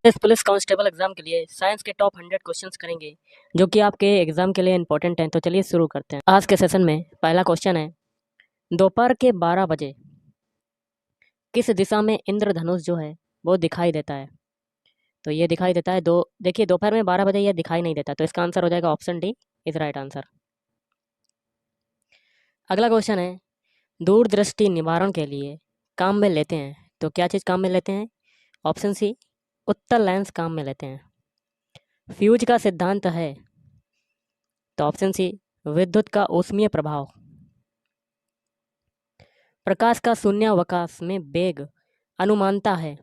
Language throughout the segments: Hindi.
इस पुलिस कांस्टेबल एग्जाम के लिए साइंस के टॉप 100 क्वेश्चंस करेंगे जो कि आपके एग्जाम के लिए इंपॉर्टेंट हैं। तो चलिए शुरू करते हैं। आज के सेशन में पहला क्वेश्चन है, दोपहर के 12 बजे किस दिशा में इंद्रधनुष जो है वो दिखाई देता है? तो ये दिखाई देता है देखिए दोपहर में 12 बजे ये दिखाई नहीं देता, तो इसका आंसर हो जाएगा option D is right answer. अगला क्वेश्चन है, दूरदृष्टि निवारण के लिए काम में लेते हैं, तो क्या चीज़ काम में लेते हैं? ऑप्शन सी उत्तल लेंस काम में लेते हैं। फ्यूज का सिद्धांत है, तो ऑप्शन सी विद्युत का ऊष्मीय प्रभाव। प्रकाश का शून्यावकाश में वेग अनुमानता है,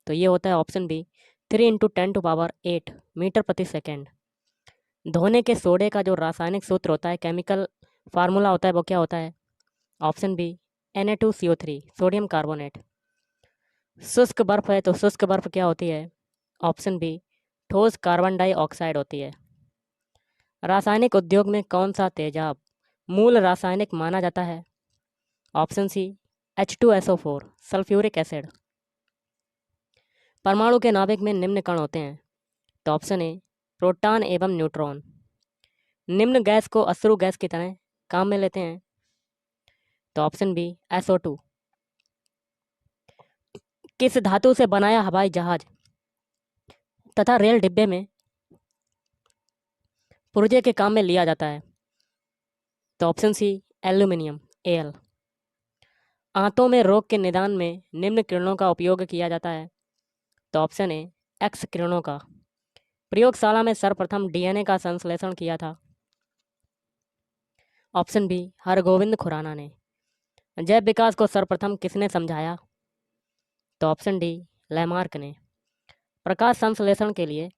तो ये होता है ऑप्शन बी 3 × 10⁸ मीटर प्रति सेकेंड। धोने के सोडे का जो रासायनिक सूत्र होता है, केमिकल फार्मूला होता है, वो क्या होता है? Option B Na2CO3 sodium carbonate. शुष्क बर्फ है, तो शुष्क बर्फ क्या होती है? ऑप्शन बी ठोस कार्बन डाइऑक्साइड होती है। रासायनिक उद्योग में कौन सा तेजाब मूल रासायनिक माना जाता है? Option C H2SO4 sulphuric acid. परमाणु के नाभिक में निम्न कण होते हैं, तो ऑप्शन ए प्रोटॉन एवं न्यूट्रॉन। निम्न गैस को अश्रु गैस की तरह काम में लेते हैं, तो ऑप्शन बी SO2। किस धातु से बनाया हवाई जहाज तथा रेल डिब्बे में पुर्जे के काम में लिया जाता है? तो ऑप्शन सी एल्यूमिनियम Al। आंतों में रोग के निदान में निम्न किरणों का उपयोग किया जाता है, तो ऑप्शन ए एक्स किरणों का। प्रयोगशाला में सर्वप्रथम DNA का संश्लेषण किया था? ऑप्शन बी हरगोविंद खुराना ने। जैव विकास को सर्वप्रथम किसने समझाया? तो ऑप्शन डी लैमार्क ने। प्रकाश संश्लेषण के लिए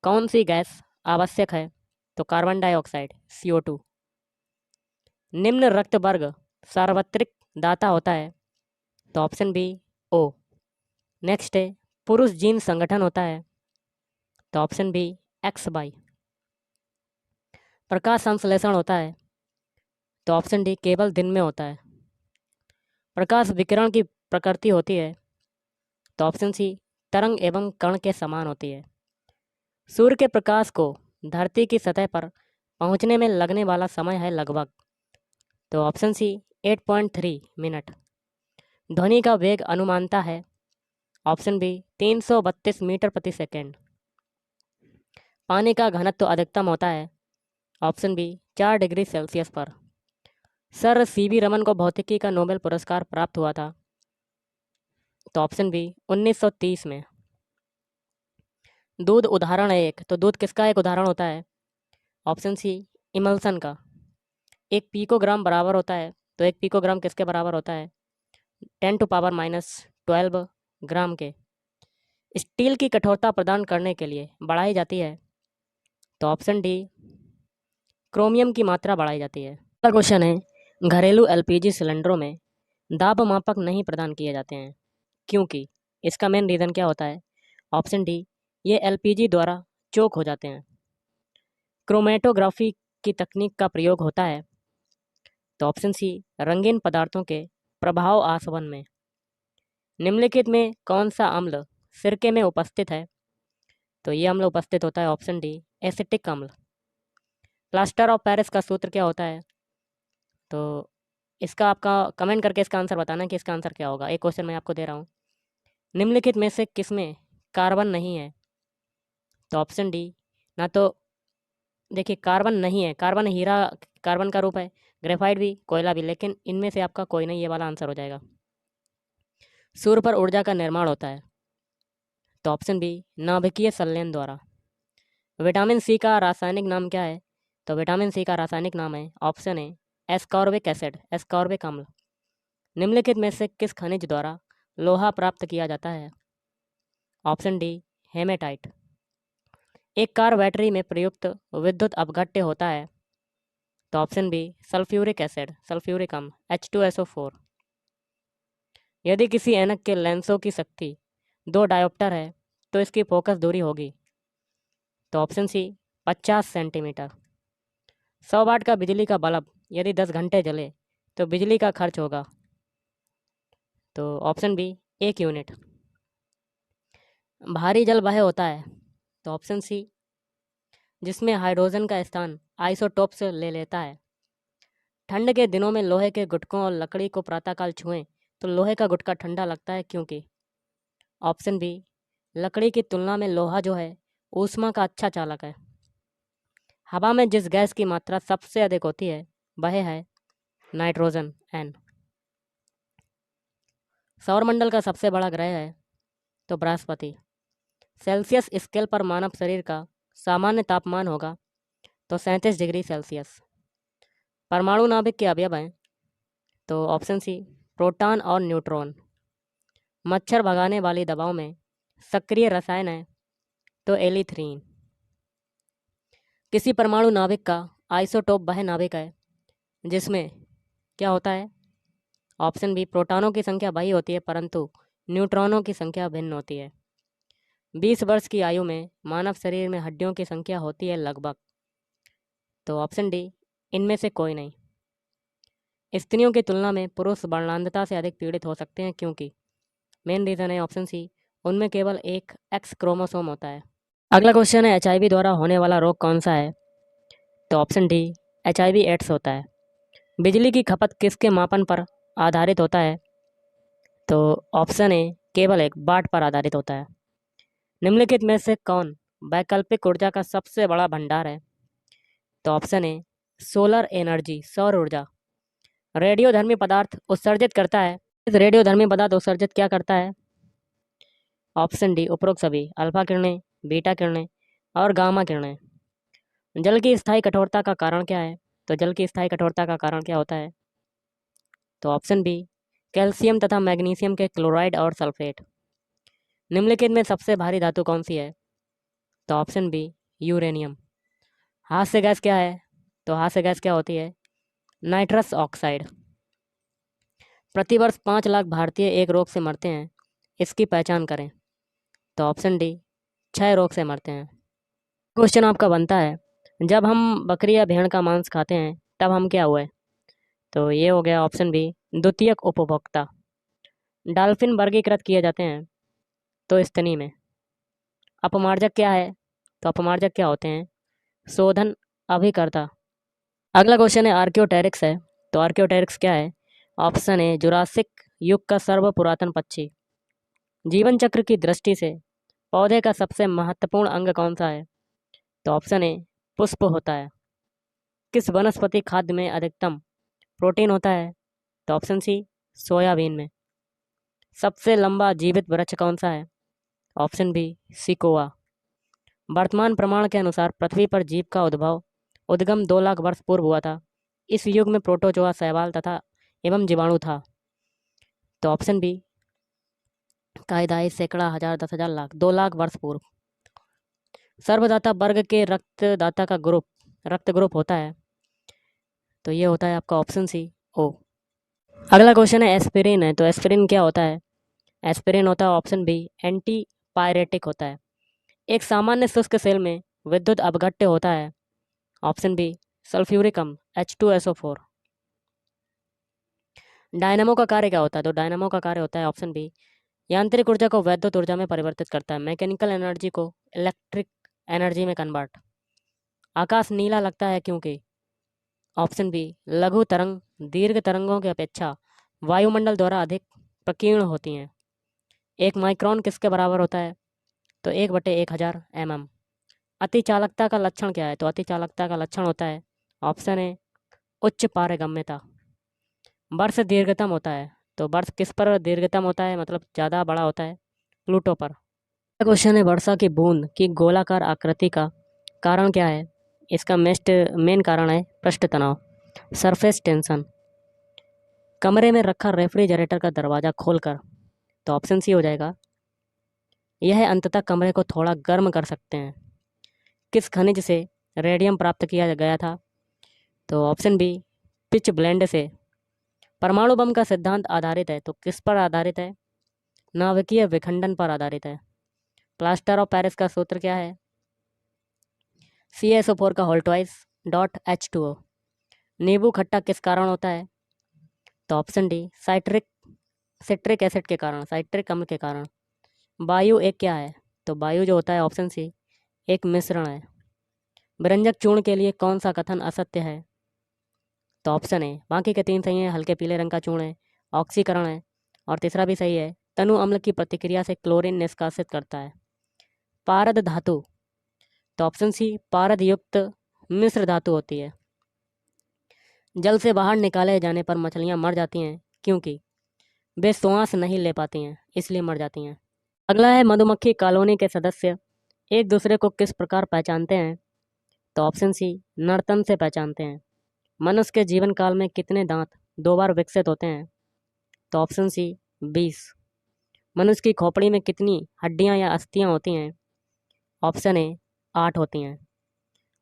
कौन सी गैस आवश्यक है? तो कार्बन डाइऑक्साइड CO2। निम्न रक्त वर्ग सार्वत्रिक दाता होता है, तो ऑप्शन बी ओ। नेक्स्ट है, पुरुष जीन संगठन होता है, तो ऑप्शन बी XY। प्रकाश संश्लेषण होता है, तो ऑप्शन डी केवल दिन में होता है। प्रकाश विकिरण की प्रकृति होती है, तो ऑप्शन सी तरंग एवं कण के समान होती है। सूर्य के प्रकाश को धरती की सतह पर पहुंचने में लगने वाला समय है लगभग, तो ऑप्शन सी 8.3 मिनट। ध्वनि का वेग अनुमानता है, ऑप्शन बी 332 मीटर प्रति सेकेंड। पानी का घनत्व अधिकतम होता है, ऑप्शन बी 4 डिग्री सेल्सियस पर। सर CV रमन को भौतिकी का नोबेल पुरस्कार प्राप्त हुआ था, तो ऑप्शन बी 1930 में। दूध उदाहरण है एक, तो दूध किसका एक उदाहरण होता है? ऑप्शन सी इमल्सन का। 1 पिकोग्राम बराबर होता है, तो 1 पिकोग्राम किसके बराबर होता है? 10⁻12 ग्राम के। स्टील की कठोरता प्रदान करने के लिए बढ़ाई जाती है, तो ऑप्शन डी क्रोमियम की मात्रा बढ़ाई जाती है। अगला क्वेश्चन है, घरेलू LPG सिलेंडरों में दाब मापक नहीं प्रदान किए जाते हैं, क्योंकि? इसका मेन रीज़न क्या होता है? ऑप्शन डी ये LPG द्वारा चोक हो जाते हैं। क्रोमेटोग्राफी की तकनीक का प्रयोग होता है, तो ऑप्शन सी रंगीन पदार्थों के प्रभाव आसवन में। निम्नलिखित में कौन सा अम्ल सिरके में उपस्थित है? तो ये अम्ल उपस्थित होता है ऑप्शन डी एसिटिक अम्ल। प्लास्टर ऑफ पेरिस का सूत्र क्या होता है? तो इसका आपका कमेंट करके इसका आंसर बताना कि इसका आंसर क्या होगा। एक क्वेश्चन मैं आपको दे रहा हूँ, निम्नलिखित में से किसमें कार्बन नहीं है? तो ऑप्शन डी ना, तो देखिए कार्बन नहीं है, कार्बन हीरा कार्बन का रूप है, ग्रेफाइट भी, कोयला भी, लेकिन इनमें से आपका कोई नहीं, ये वाला आंसर हो जाएगा। सूर्य पर ऊर्जा का निर्माण होता है, तो ऑप्शन बी नाभिकीय संलयन द्वारा। विटामिन सी का रासायनिक नाम क्या है? तो विटामिन सी का रासायनिक नाम है option A ascorbic acid, ascorbic अम्ल। निम्नलिखित में से किस खनिज द्वारा लोहा प्राप्त किया जाता है? Option D hematite. एक कार बैटरी में प्रयुक्त विद्युत अपघट्य होता है, तो option B sulphuric acid, sulphuric अम्ल H2SO4। यदि किसी ऐनक के लेंसों की शक्ति 2 डायोप्टर है, तो इसकी फोकस दूरी होगी, तो ऑप्शन सी 50 सेंटीमीटर। 100 वाट का बिजली का बल्ब यदि 10 घंटे जले तो बिजली का खर्च होगा, तो ऑप्शन बी 1 यूनिट। भारी जल वह होता है, तो ऑप्शन सी, जिसमें हाइड्रोजन का स्थान आइसोटोप्स ले लेता है। ठंड के दिनों में लोहे के गुटकों और लकड़ी को प्रातःकाल छुएं तो लोहे का गुटका ठंडा लगता है, क्योंकि ऑप्शन बी, लकड़ी की तुलना में लोहा जो है ऊष्मा का अच्छा चालक है। हवा में जिस गैस की मात्रा सबसे अधिक होती है वह है नाइट्रोजन एन। सौरमंडल का सबसे बड़ा ग्रह है तो बृहस्पति। सेल्सियस स्केल पर मानव शरीर का सामान्य तापमान होगा तो 37 डिग्री सेल्सियस। परमाणु नाभिक के अवयव हैं तो ऑप्शन सी, प्रोटॉन और न्यूट्रॉन। मच्छर भगाने वाली दवाओं में सक्रिय रसायन है तो एलिथ्रीन। किसी परमाणु नाभिक का आइसोटोप वह नाभिक है जिसमें क्या होता है? ऑप्शन बी, प्रोटॉनों की संख्या वही होती है परंतु न्यूट्रॉनों की संख्या भिन्न होती है। 20 वर्ष की आयु में मानव शरीर में हड्डियों की संख्या होती है लगभग, तो ऑप्शन डी, इनमें से कोई नहीं। स्त्रियों की तुलना में पुरुष वर्णांधता से अधिक पीड़ित हो सकते हैं, क्योंकि मेन रीज़न है ऑप्शन सी, उनमें केवल एक एक्स क्रोमोसोम होता है। अगला क्वेश्चन है, एचआईवी द्वारा होने वाला रोग कौन सा है? तो ऑप्शन डी, एचआईवी एड्स होता है। बिजली की खपत किसके मापन पर आधारित होता है? तो ऑप्शन ए, केवल एक वाट पर आधारित होता है। निम्नलिखित में से कौन वैकल्पिक ऊर्जा का सबसे बड़ा भंडार है? तो ऑप्शन ए, सोलर एनर्जी, सौर ऊर्जा। रेडियोधर्मी पदार्थ उत्सर्जित करता है। इस रेडियोधर्मी पदार्थ उत्सर्जित क्या करता है? ऑप्शन डी, उपरोक्त सभी, अल्फा किरणें, बीटा किरणें और गामा किरणें। जल की स्थायी कठोरता का कारण क्या है? तो जल की स्थायी कठोरता का कारण क्या होता है? तो ऑप्शन बी, कैल्शियम तथा मैग्नीशियम के क्लोराइड और सल्फेट। निम्नलिखित में सबसे भारी धातु कौन सी है? तो ऑप्शन बी, यूरेनियम। हास्य गैस क्या है? तो हास्य गैस क्या होती है? Nitrous oxide. प्रतिवर्ष 5 लाख भारतीय एक रोग से मरते हैं, इसकी पहचान करें। तो ऑप्शन डी, क्षय रोग से मरते हैं। क्वेश्चन आपका बनता है, जब हम बकरी या भेड़ का मांस खाते हैं तब हम क्या हुए? तो ये हो गया ऑप्शन बी, द्वितीयक उपभोक्ता। डाल्फिन वर्गीकृत किए जाते हैं तो स्तनी में। अपमार्जक क्या है? तो अपमार्जक क्या होते हैं? शोधन अभिकर्ता। अगला क्वेश्चन है, आर्कियोटेरिक्स है तो आर्कियोटेरिक्स क्या है? ऑप्शन ए, जुरासिक युग का सर्व पुरातन पक्षी। जीवन चक्र की दृष्टि से पौधे का सबसे महत्वपूर्ण अंग कौन सा है? तो ऑप्शन ए, पुष्प होता है। किस वनस्पति खाद्य में अधिकतम प्रोटीन होता है? तो ऑप्शन सी, सोयाबीन में। सबसे लंबा जीवित वृक्ष कौन सा है? Option B, sequoia. वर्तमान प्रमाण के अनुसार पृथ्वी पर जीव का उद्गम 2 लाख वर्ष पूर्व हुआ था। इस युग में प्रोटोजोआ, शैवाल तथा एवं जीवाणु था। तो ऑप्शन बी, कायदाई, सैकड़ा, हजार, 10,000, लाख, 2 लाख वर्ष पूर्व। सर्वदाता वर्ग के रक्तदाता का रक्त ग्रुप होता है तो ये होता है आपका ऑप्शन सी, ओ। अगला क्वेश्चन है, एस्पिरिन है तो एस्पिरिन क्या होता है? एस्पिरिन होता है ऑप्शन बी, एंटी पायरेटिक होता है। एक सामान्य शुष्क सेल में विद्युत अपघट्य होता है। ऑप्शन बी, सल्फ्यूरिक अम्ल, H2SO4। डायनामो का कार्य क्या होता है? तो डायनामो का कार्य होता है ऑप्शन बी, यांत्रिक ऊर्जा को वैद्युत ऊर्जा में परिवर्तित करता है, मैकेनिकल एनर्जी को इलेक्ट्रिक एनर्जी में कन्वर्ट। आकाश नीला लगता है क्योंकि ऑप्शन बी, लघु तरंग दीर्घ तरंगों की अपेक्षा वायुमंडल द्वारा अधिक प्रकीर्ण होती हैं। 1 माइक्रोन किसके बराबर होता है? तो 1/1000 mm। अति चालकता का लक्षण क्या है? तो अति चालकता का लक्षण होता है ऑप्शन ए, उच्च पारगम्यता। वर्ष दीर्घतम होता है तो वर्ष किस पर दीर्घतम होता है, मतलब ज़्यादा बड़ा होता है? प्लूटो पर। क्वेश्चन है, वर्षा की बूंद की गोलाकार आकृति का कारण क्या है? इसका मेन कारण है पृष्ठ तनाव, सरफेस टेंशन। कमरे में रखा रेफ्रिजरेटर का दरवाज़ा खोलकर, तो ऑप्शन सी हो जाएगा, यह अंततः कमरे को थोड़ा गर्म कर सकते हैं। किस खनिज से रेडियम प्राप्त किया गया था? तो ऑप्शन बी, पिच ब्लेंड से। परमाणु बम का सिद्धांत आधारित है तो किस पर आधारित है? नाभिकीय विखंडन पर आधारित है। प्लास्टर ऑफ पेरिस का सूत्र क्या है? CaSO4 का होल ट्वाइस डॉट H2O। नींबू खट्टा किस कारण होता है? तो ऑप्शन डी, सिट्रिक एसिड के कारण, साइट्रिक अम्ल के कारण। वायु एक क्या है? तो वायु जो होता है ऑप्शन सी एक मिश्रण है। व्यंजक चूर्ण के लिए कौन सा कथन असत्य है? तो ऑप्शन है बाकी के 3 सही हैं। हल्के पीले रंग का चूर्ण है, ऑक्सीकरण है, और तीसरा भी सही है, तनु अम्ल की प्रतिक्रिया से क्लोरीन निष्कासित करता है। पारद धातु, तो ऑप्शन सी पारद युक्त मिश्र धातु होती है। जल से बाहर निकाले जाने पर मछलियां मर जाती हैं क्योंकि वे श्वास नहीं ले पाती हैं, इसलिए मर जाती हैं। अगला है मधुमक्खी कॉलोनी के सदस्य एक दूसरे को किस प्रकार पहचानते हैं? तो ऑप्शन सी नर्तन से पहचानते हैं। मनुष्य के जीवन काल में कितने दांत 2 बार विकसित होते हैं? तो ऑप्शन सी 20। मनुष्य की खोपड़ी में कितनी हड्डियां या अस्थियां होती हैं? ऑप्शन ए 8 होती हैं।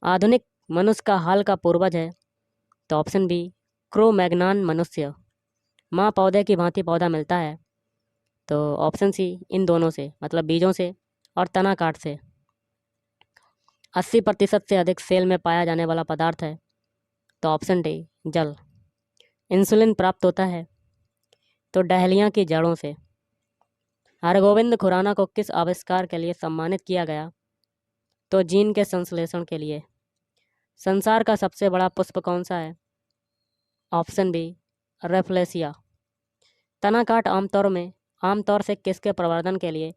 आधुनिक मनुष्य का हाल का पूर्वज है? तो ऑप्शन बी क्रो-मैग्नान मनुष्य। माँ पौधे की भांति पौधा मिलता है? तो ऑप्शन सी इन दोनों से, मतलब बीजों से और तना काट से। 80% से अधिक सेल में पाया जाने वाला पदार्थ है? तो ऑप्शन डी जल। इंसुलिन प्राप्त होता है? तो डहलियाँ की जड़ों से। हरगोविंद खुराना को किस आविष्कार के लिए सम्मानित किया गया? तो जीन के संश्लेषण के लिए। संसार का सबसे बड़ा पुष्प कौन सा है? Option B rafflesia. तना काट आमतौर से किसके प्रवर्धन के लिए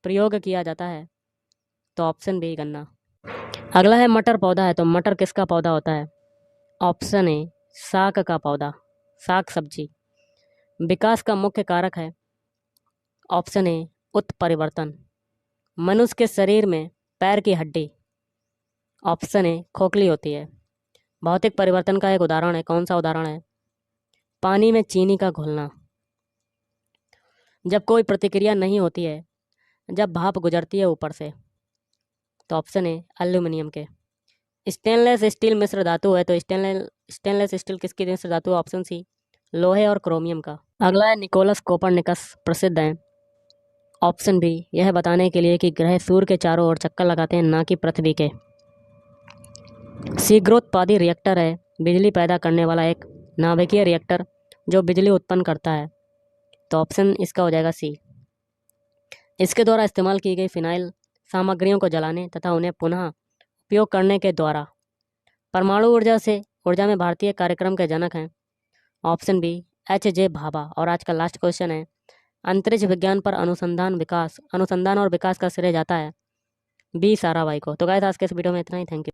प्रयोग किया जाता है? तो ऑप्शन बी गन्ना। अगला है मटर पौधा है, तो मटर किसका पौधा होता है? ऑप्शन ए साग का पौधा, साग सब्जी। विकास का मुख्य कारक है? ऑप्शन ए उत्परिवर्तन। मनुष्य के शरीर में पैर की हड्डी, ऑप्शन ए खोखली होती है। भौतिक परिवर्तन का एक उदाहरण है, कौन सा उदाहरण है? पानी में चीनी का घुलना। जब कोई प्रतिक्रिया नहीं होती है, जब भाप गुजरती है ऊपर से। तो ऑप्शन ए एल्यूमिनियम के। स्टेनलेस स्टील मिश्र धातु है, तो स्टेनलेस स्टील किसकी मिश्र धातु है? ऑप्शन सी लोहे और क्रोमियम का। अगला है निकोलस कोपरनिकस प्रसिद्ध हैं? ऑप्शन बी यह बताने के लिए कि ग्रह सूर्य के चारों ओर चक्कर लगाते हैं, ना कि पृथ्वी के। शीघ्रोत्पादी रिएक्टर है बिजली पैदा करने वाला एक नाभिकीय रिएक्टर जो बिजली उत्पन्न करता है। तो ऑप्शन इसका हो जाएगा सी। इसके द्वारा इस्तेमाल की गई फिनाइल सामग्रियों को जलाने तथा उन्हें पुनः उपयोग करने के द्वारा परमाणु ऊर्जा में भारतीय कार्यक्रम के जनक हैं। Option B H.J. भाभा। और आज का लास्ट क्वेश्चन है, अंतरिक्ष विज्ञान पर अनुसंधान और विकास का श्रेय जाता है? बी साराभाई को। तो गाइस आज के इस वीडियो में इतना ही। Thank you.